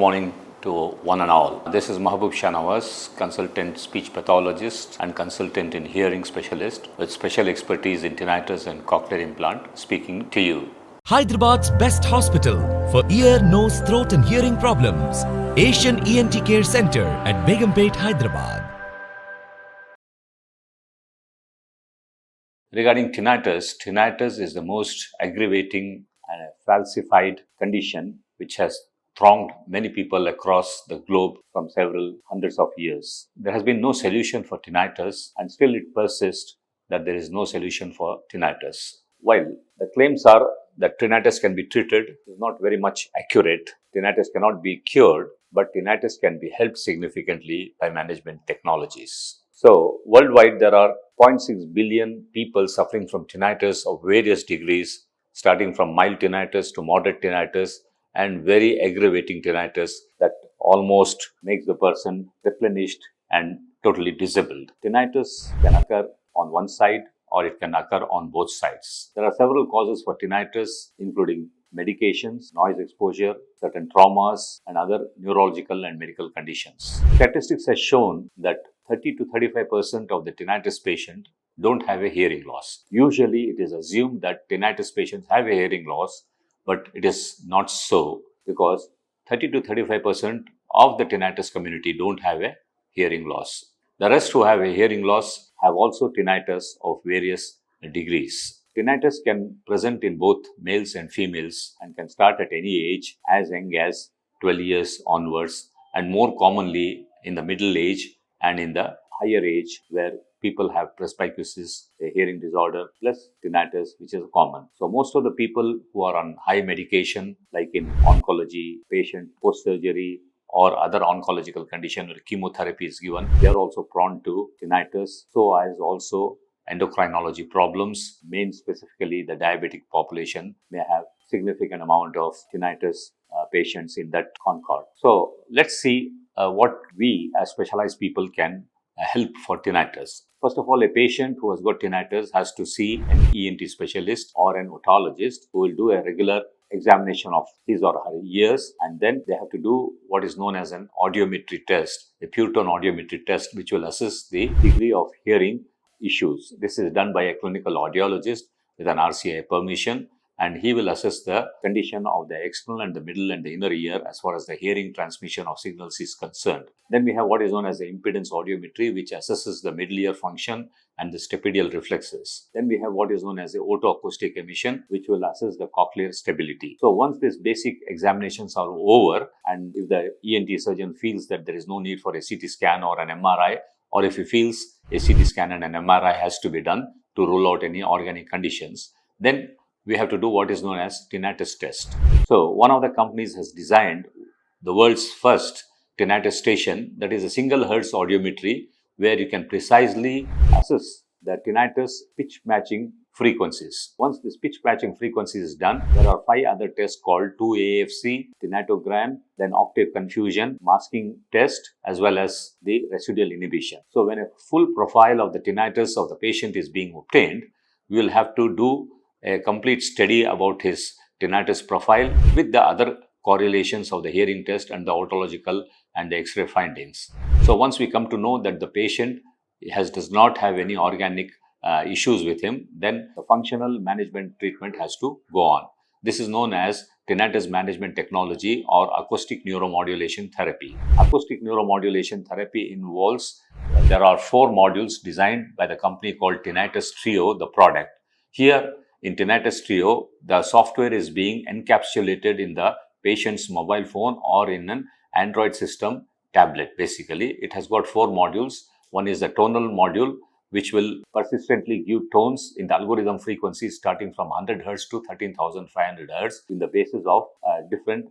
morning to one and all. This is Mahbub Shanawaz, consultant speech pathologist and consultant in hearing specialist with special expertise in tinnitus and cochlear implant, speaking to you. Hyderabad's best hospital for ear, nose, throat and hearing problems. Asian ENT Care Center at Begumpet, Hyderabad. Regarding tinnitus is the most aggravating and falsified condition which has thronged many people across the globe from several hundreds of years. There has been no solution for tinnitus, and still it persists that there is no solution for tinnitus. While the claims are that tinnitus can be treated, is not very much accurate. Tinnitus cannot be cured, but tinnitus can be helped significantly by management technologies. So, worldwide there are 0.6 billion people suffering from tinnitus of various degrees, starting from mild tinnitus to moderate tinnitus and very aggravating tinnitus that almost makes the person replenished and totally disabled. Tinnitus can occur on one side or it can occur on both sides. There are several causes for tinnitus, including medications, noise exposure, certain traumas, and other neurological and medical conditions. Statistics have shown that 30 to 35% of the tinnitus patient don't have a hearing loss. Usually, it is assumed that tinnitus patients have a hearing loss, but it is not so because 30 to 35% of the tinnitus community don't have a hearing loss. The rest who have a hearing loss have also tinnitus of various degrees. Tinnitus can present in both males and females and can start at any age as young as 12 years onwards, and more commonly in the middle age and in the higher age where people have presbycusis, a hearing disorder, plus tinnitus, which is common. So most of the people who are on high medication, like in oncology, patient post-surgery, or other oncological condition where chemotherapy is given, they are also prone to tinnitus. So as also endocrinology problems, specifically the diabetic population may have significant amount of tinnitus patients in that concord. So let's see what we as specialized people can help for tinnitus. First of all, a patient who has got tinnitus has to see an ENT specialist or an otologist who will do a regular examination of his or her ears, and then they have to do what is known as an audiometry test, a pure tone audiometry test, which will assess the degree of hearing issues. This is done by a clinical audiologist with an RCI permission, and he will assess the condition of the external and the middle and the inner ear as far as the hearing transmission of signals is concerned. Then we have what is known as the impedance audiometry, which assesses the middle ear function and the stapedial reflexes. Then we have what is known as the otoacoustic emission, which will assess the cochlear stability. So once these basic examinations are over, and if the ENT surgeon feels that there is no need for a CT scan or an MRI, or if he feels a CT scan and an MRI has to be done to rule out any organic conditions, then we have to do what is known as tinnitus test. So one of the companies has designed the world's first tinnitus station, that is a single hertz audiometry, where you can precisely assess the tinnitus pitch matching frequencies. Once this pitch matching frequency is done, there are 5 other tests called 2AFC, tinnitus, then octave confusion, masking test, as well as the residual inhibition. So when a full profile of the tinnitus of the patient is being obtained, we will have to do a complete study about his tinnitus profile with the other correlations of the hearing test and the otological and the X-ray findings. So once we come to know that the patient does not have any organic issues with him, then the functional management treatment has to go on. This is known as tinnitus management technology or acoustic neuromodulation therapy. Acoustic neuromodulation therapy involves, there are 4 modules designed by the company called Tinnitus Trio, the product. Here in Tinnitus Trio, the software is being encapsulated in the patient's mobile phone or in an Android system tablet. Basically, it has got 4 modules. One is the tonal module, which will persistently give tones in the algorithm frequencies starting from 100 Hz to 13,500 Hz in the basis of different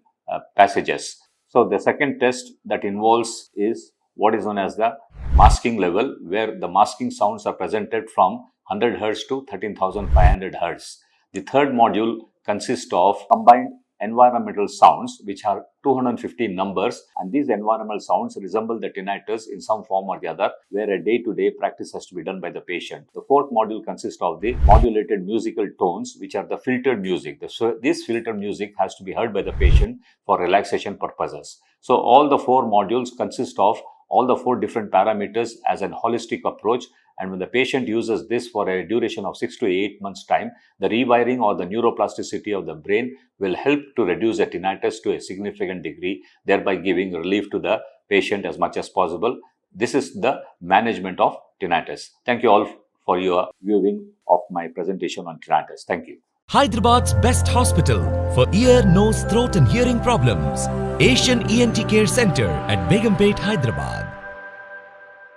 passages. So the second test that involves is what is known as the masking level, where the masking sounds are presented from 100 Hz to 13,500 Hz. The third module consists of combined environmental sounds, which are 215 numbers, and these environmental sounds resemble the tinnitus in some form or the other, where a day-to-day practice has to be done by the patient. The fourth module consists of the modulated musical tones, which are the filtered music. So this filtered music has to be heard by the patient for relaxation purposes. So all the four modules consist of all the four different parameters as an holistic approach. And when the patient uses this for a duration of 6 to 8 months' time, the rewiring or the neuroplasticity of the brain will help to reduce the tinnitus to a significant degree, thereby giving relief to the patient as much as possible. This is the management of tinnitus. Thank you all for your viewing of my presentation on tinnitus. Thank you. Hyderabad's best hospital for ear, nose, throat and hearing problems. Asian ENT Care Center at Begumpet, Hyderabad.